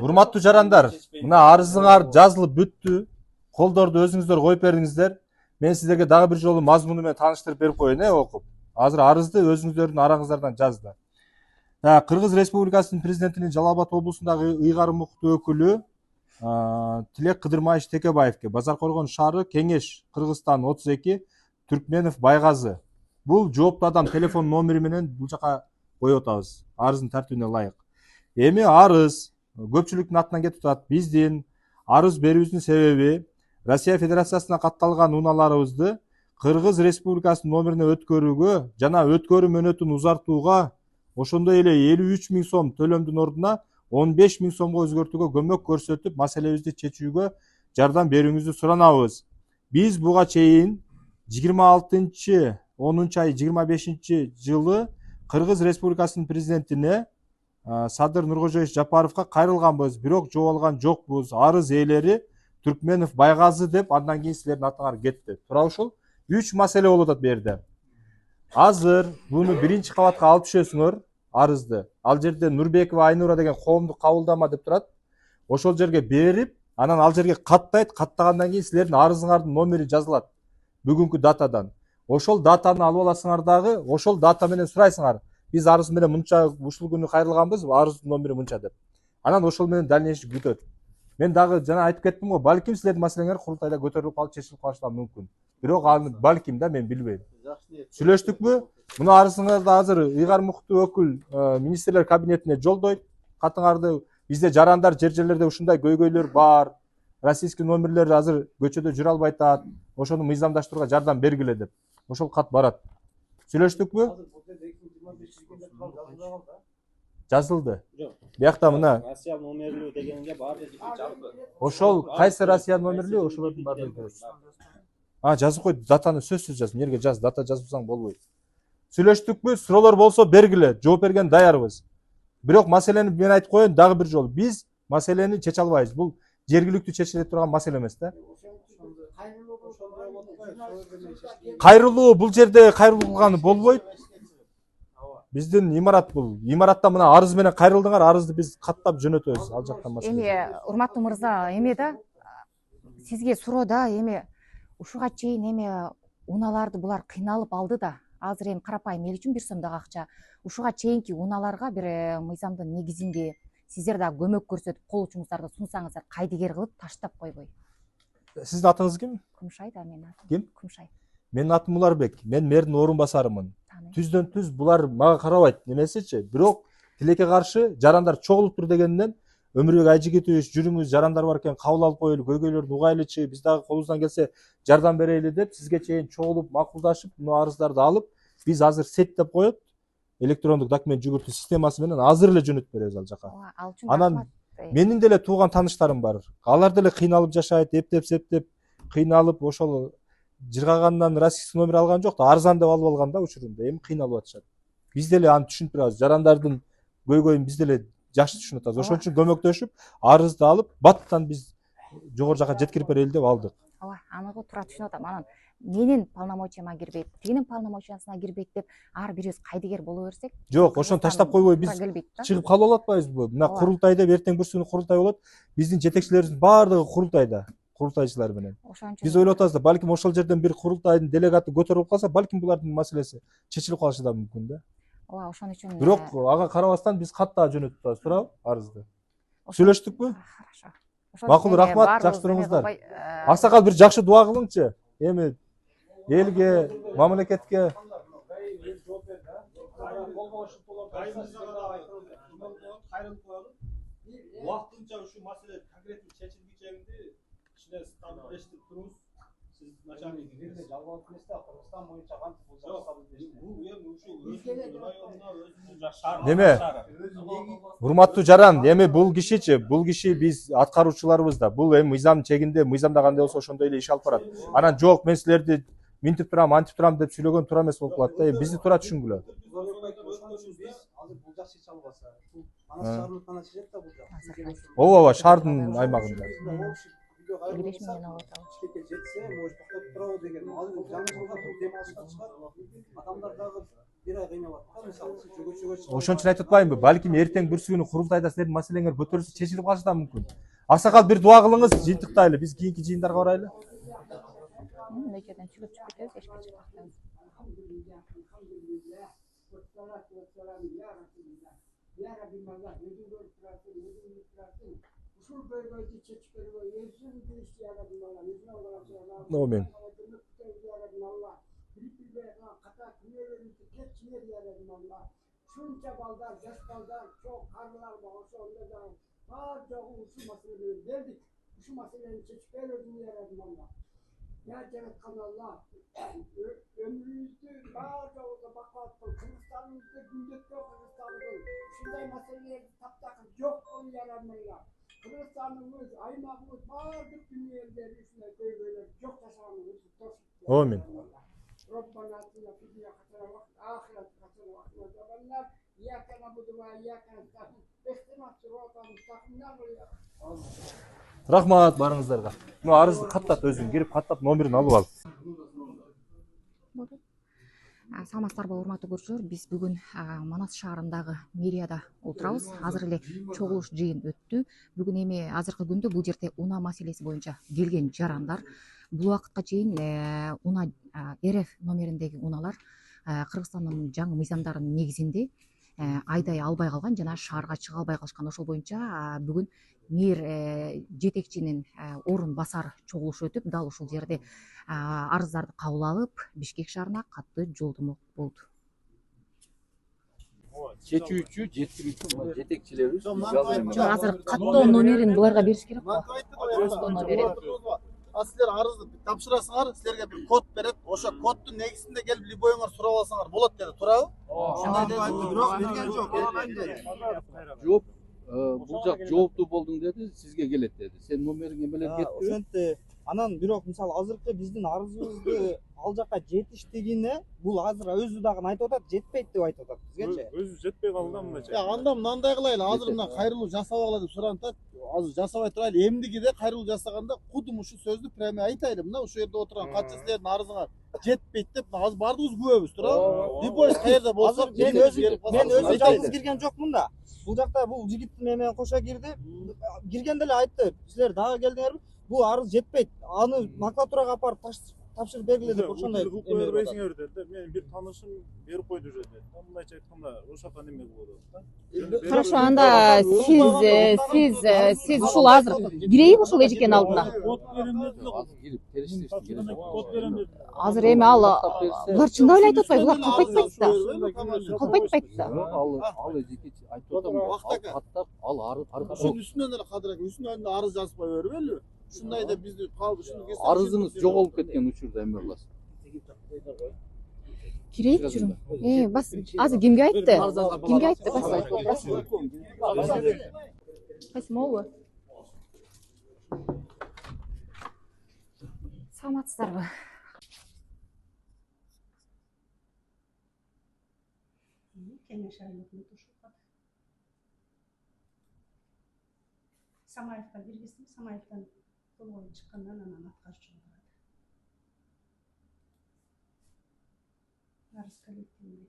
Урматтуу жарандар, мына арызыңар жазылып бүттү. Колдорду өзүңүздөр коюп бериңиздер. Мен сиздерге дагы бир жолу мазмуну менен тааныштырып берип коеюн, окуп. Азыр арызды өзүңүздөрдүн араңыздардан жазды. Кыргыз Республикасынын президентинин Жалал Абад облусундагы ыйгарым укуктуу өкүлү Тилек Кыдырмаевич Текебаевке, Базар Койгон шаары, Кеңеш, Кыргызстан 32, Түркменов Байгазы. Бул жооптуу адам телефон номери менен бул жака коюп атабыз. Арыздын тартибине ылайык. Эми арыз көпчүлүктүн атынан кетип атат. Биздин арыз берүүбүздүн себеби Россия Федерациясына катталган унааларыбызды Кыргыз Республикасынын номерине өткөрүүгө жана өткөрүү мөөнөтүн узартууга, ошондой эле 53 000 сом төлөмдүн ордуна 15 000 сомго өзгөртүүгө көмөк көрсөтүп, маселебизди чечүүгө жардам берүүңүздү суранабыз. Биз буга чейин 26-10-25 жылы Кыргыз Республикасынын президентине Садыр Нуркожоевич Жапаровго кайрылганбыз, бирок жооп алган жокпуз. Арыз ээлери Түркменов Байгазы деп, андан кийин силердин атыңар кетти. Туура ушул 3 маселе болуп атат бу жерде. Азыр буну биринчи кабатка алып түшөсүңөр арызды. Ал жерде Нурбекова Айнура деген коомдук кабылдама деп турат. Ошол жерге берип, анан ал жерге каттайт, каттагандан кийин силердин арызыңардын номери жазылат бүгүнкү датадан. Ошол датаны алып аласыңар дагы, ошол дата менен сурайсыңар. Биз арыз менен мынча ушул күнү кайрылганбыз, арыздын номери мынча деп. Анан ошол менен дальнейший күтөт. Мен дагы жана айтып кеттим го, балким силердин маселеңер курултайда көтөрүлүп калып чечилип калышы мүмкүн. Бирок аны балким да мен билбейм. Сүйлөштүкпү? Муну арызыңарды азыр ыйгарым укуктуу өкүл министрлер кабинетине жолдойт. Катыңарды бизде жарандар жер-жерлерде ушундай көйгөйлөр бар. Российский номерлер азыр көчөдө жүрө албай атат. Ошону мыйзамдаштырууга жардам бергиле деп. Ошол кат барат. Сүйлөштүкпү? Жазылды. Биякта мына Россия номерлүү дегенге бар жалпы. Ошол кайсы Россия номерлүү, ошолордун баардыгы. Жазып кой, датаны сөзсүз жаз. Эмнеге жаз, дата жазбасаң болбойт. Сүйлөштүкпү? Суроолор болсо бергиле, жооп берген даярбыз. Бирок маселени мен айтып коеюн дагы бир жолу. Биз маселени чече албайбыз. Бул жергиликтүү чечиле турган маселе эмес да. Кайрылуу бул жерде кайрылуу кылганы болбойт. Биздин имарат бул. Имаратта мына арыз менен кайрылдыңар, арызды биз каттап жөнөтөбүз. Ал жактан маселе. Эми урматтуу мырза, эми да сизге суроода эми ушуга чейин эми унааларды булар кыйналып алды да. Азыр эми карапайым эл үчүн 1 сомдок акча. Ушуга чейинки унааларга бир мыйзамдын негизинде сиздер да көмөк көрсөтүп, кол учуңуздарды сунсаңыздар, кайдыгер кылып таштап койбой. Сиздин атыңыз ким? Кумшай да менин атым. Ким? Кумшай. Менин атым Уларбек. Мен мэрдин орун басарымын. Түздөн түз булар мага карабайт немесичи. Бирок тилекке каршы жарандар чогулуптур дегенден Өмүрбек Айжигитович жүрүңүз, жарандар бар экен, кабыл алып коелу, көйгөйлөрдү угайлычы, биз дагы колубуздан келсе жардам берели деп сизге чейин чогулуп, макулдашып, мына арыздарды алып, биз азыр сеттеп коет, электрондук документ жүгүртүү системасы менен азыр эле жөнөтүп беребиз ал жака. Анан менин деле тууган тааныштарым бар. Алар деле кыйналып жашайт, эптеп-септеп кыйналып, ошол жыргагандан российский номер алган жок да, арзан деп алып алган да учурунда. Эми кыйналып атышат. Биз деле аны түшүнүп турабыз. Жарандардын көйгөйүн биз деле жакшы түшүнүп атабыз. Ошон үчүн көмөктөшүп, арызды алып, баттан биз жогору жака жеткирип берели деп алдык. Ооба, аныгы туура түшүнүп атам. Анан менин полномочияма кирбейт, тигинин полномочиясына кирбейт деп ар бирибиз кайдыгер боло берсек, Жок, ошону таштап койбой биз чыгып калып алып атпайбызбы? Мына курултайда эртең бир күнү курултай болот. Биздин жетекчилерибиздин баардыгы курултайда, курултайчылар менен. Биз ойлоп атабыз да, балким ошол жерден бир курултайдын делегаты көтөрүлүп калса, балким булардын маселеси чечилип калышы да мүмкүн да. Ооба, ошон үчүн. Бирок ага карабастан биз катта жөнөтүп атабыз, туурабы? Арызды. Сүйлөштүкпү? Хорошо. Макул, рахмат, жакшы туруңуздар. Аксакал бир жакшы дуа кылыңчы. Эми элге, мамлекетке Вакытынча ушу маселе конкреттүү чечилгичегинди кичине стабилдештирип туруңуз. Сиз начальник жерде жалгап эмес да, Кыргызстан боюнча кантип бул стабилдештирип. Бул эми ушу районуна өзүнүн шаар. Неме? Урматтуу жаран, эми бул киши биз аткаруучуларыбыз да. Бул эми мыйзам чегинде, мыйзамда кандай болсо ошондой эле иш алып барат. Анан жок, мен силерди минтип турам, антип турам деп сүйлөгөн туура эмес болуп калат да. Бизди туура түшүнгүлө. Ооба, шаардын аймагында. Адамдар дагы бир ай кыйнап атат. Мисалы сиз жөгөчөгө чыгып Ошон үчүн айтып атпаймынбы? Балким эртең бүрсү күнү курултайда силердин маселеңер көтөрүлсө чечилип калышы да мүмкүн. Аксакал бир дуа кылыңыз, жыйынтыктайлы. Биз кийинки жыйындарга барайлы. Мына жерден чыгып кетебиз, эшикке чыктыктабыз. Амин. Şunca baldan, yaş baldan, çok karılar var, onda da var çoğu şu meseleleri verdik. Şu meseleleri çekip verdim yaradım Allah. Ya cennet kanallar, ömrümüzde var çoğu da bakattı, Kırgızistan'ımızda günlük yok Kırgızistan'ımız. Şunday meseleleri taptakın yok onu yaradım Allah. Kırgızistan'ımız, aymağımız vardık dünyada üstüne köy böyle çok taşanımız. Amin. ربنا اتنا في الدنيا حسنه وفي الاخره حسنه وقنا عذاب النار اياك نعبد واياك نستعين اهدنا الصراط المستقيم Рахмат барыңыздарга. Ну арызды каттат өзүң, кирип каттап номерин алып ал. Саламатсыздарбы урматтуу көрүүчүлөр, биз бүгүн Манас шаарындагы мэрияда отурабыз. Азыр эле чогулуш жыйын өттү. Бүгүн эми азыркы күндө бул жерде унаа маселеси боюнча келген жарандар бул убакытка чейин унаа РФ номериндеги унаалар Кыргызстандын жаңы мыйзамдарынын негизинде айдай албай калган жана шаарга чыга албай калышкан. Ошол боюнча бүгүн мэр жетекчинин орун басар чогулушу өтүп, дал ушул жерде арыздарды кабыл алып, Бишкек шаарына катты жолдомо болду. Чечүүчү, жеткирүүчү жетекчилерибиз Азыр каттоо номерин буларга бериш керек го. Силер арызды тапшырасыңар, силерге бир код берет. Ошо коддун негизинде келип любойуңар сурап алсаңар болот деди, туурабы? Бирок берген жок. жооп бул жак жооптуу болдуң деди, сизге келет деди. Сен номериң эмелер кетти. Ошентип анан бирок мисалы азыркы биздин арызыбызды ал жака жетиштигине бул азыр өзү дагы айтып атат, жетпейт деп айтып атат бизгечи. Өзү жетпей калган мындайча. Анда мындай кылайлы, азыр мына кайрылуу жасап алалы деп суранып атат. Азыр жасабай турайлы. Эмдигиде кайрылуу жасаганда кудум ушу сөздү прямо айтайлы. Мына ушул жерде отурган канча силердин арызыңар жетпейт деп азыр баардыгыбыз күбөбүз, туурабы? Любой каерде болсо Мен өзү жалгыз кирген жокмун да. Бул жакта бул жигиттин менен кошо кирди. Киргенде эле айтты, силер дагы келдиңерби? Бул арыз жетпейт. Аны макулатурага апарып тапшырып бергиле деп ошондой эме бербейсиңер деди. Менин бир таанышым берип койду уже деди. Мындайча айтканда ошоко неме болот да. Хорошо, анда сиз ушул азыр кирейби ушул эжекенин алдына? Код берем деди. Азыр кирип териштиришин керек. Код берем деди. Азыр эми ал булар чындап эле айтып атпайбы? Булар калпайтпайт да. Калпайтпайт да. Ал эжеке айтып атам, каттап ал арыз ушунун үстүнөн эле кадыр эке, үстүнөн эле арыз жазбай бербелби? Ушундай деп бизди калып ушуну арызыңыз жоголуп кеткен учурда эме кыласыз. Кирейт жүрүң. Бас азыр кимге айтты? Кимге айтты? Кайсы могу? Саламатсыздарбы? Кеңеш айлыгын тушулган. Самаевка киргиздим, Самаевтан колгон чыккандан анан аткарчы болду. Арыз коллективинде.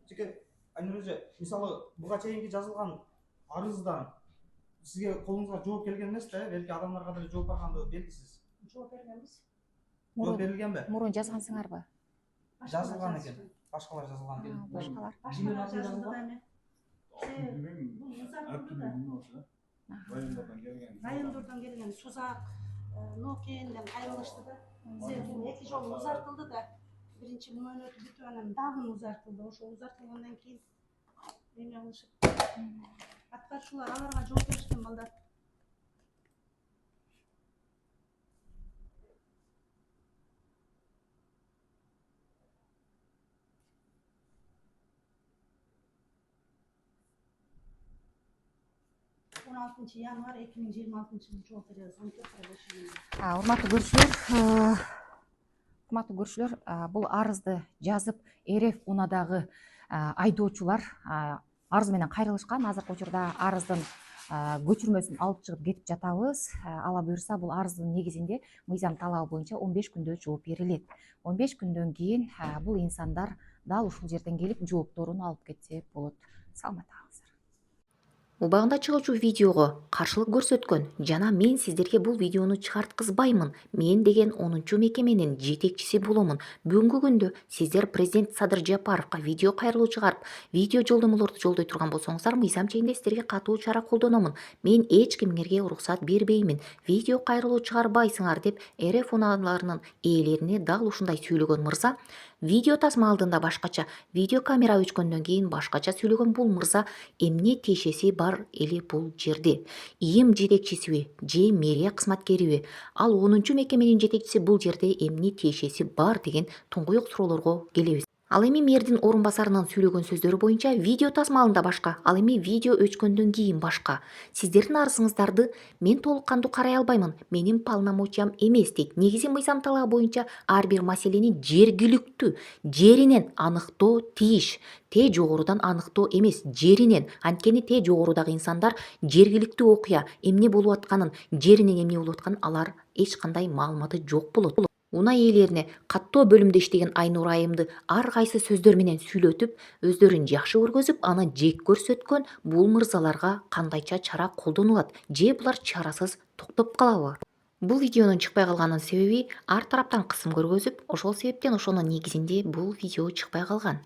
Жеке Айнур эже, мисалы буга чейинки жазылган арыздан сизге колуңузга жооп келген эмес да, белки адамдарга деле жооп баргандыгы белгисиз. Жооп бергенбиз. Жооп берилгенби? Мурун жазгансыңарбы? Жазылган экен. Башкалар жазылган экен. Башкалар. Башкалар жазылды да эми. Райондордон келген Сузак, Нокенден кайрылышты да. Эки жолу узартылды да. Биринчи мөөнөтү бүтүп анан дагы узартылды. Ошо узартылгандан кийин эме кылышып аткарчылар аларга жооп беришкен балдар. 16 январь 2026 жылы жооп беребиз. Урматтуу көрүүчүлөр, бул арызды жазып РФ унадагы айдоочулар арыз менен кайрылышкан. Азыркы учурда арыздын көчүрмөсүн алып чыгып кетип жатабыз. Ала буюрса бул арыздын негизинде мыйзам талабы боюнча 15 күндө жооп берилет. 15 күндөн кийин бул инсандар дал ушул жерден келип жоопторун алып кетсе болот. Саламат калыңыздар. Убагында чыгуучу видеого каршылык көрсөткөн жана мен сиздерге бул видеону чыгарткызбаймын, мен деген 10 мекеменин жетекчиси боломун. Бүгүнкү күндө сиздер президент Садыр Жапаровго видео кайрылуу чыгарып, видео жолдомолорду жолдой турган болсоңуздар, мыйзам чегинде сиздерге катуу чара колдономун. Мен эч кимиңерге уруксат бербеймин. Видео кайрылуу чыгарбайсыңар деп РФ унааларынын ээлерине дал ушундай сүйлөгөн мырза, видео тасма алдында башкача, видео камера өчкөндөн кийин башкача сүйлөгөн бул мырза эмне тиешеси бар эле бул жерде? ИИМ жетекчисиби же мэрия кызматкериби? Ал 10 мекеменин жетекчиси бул жерде эмне тиешеси бар деген туңгуюк суроолорго келебиз. Ал эми мэрдин орун басарынын сүйлөгөн сөздөрү боюнча видео тасма алдында башка, ал эми видео өчкөндөн кийин башка. Сиздердин арызыңыздарды мен толук кандуу карай албаймын. Менин полномочиям эмес дейт. Негизи мыйзам талабы боюнча ар бир маселени жергиликтүү жеринен аныктоо тийиш. Те жогорудан аныктоо эмес, жеринен. Анткени те жогорудагы инсандар жергиликтүү окуя эмне болуп атканын, жеринен эмне болуп атканын алар эч кандай маалыматы жок болот. Унаа ээлерине каттоо бөлүмдө иштеген Айнур айымды ар кайсы сөздөр менен сүйлөтүп, өздөрүн жакшы көргөзүп, аны жек көрсөткөн бул мырзаларга кандайча чара колдонулат же булар чарасыз токтоп калабы? Бул видеонун чыкпай калганынын себеби ар тараптан кысым көргөзүп, ошол себептен ошонун негизинде бул видео чыкпай калган.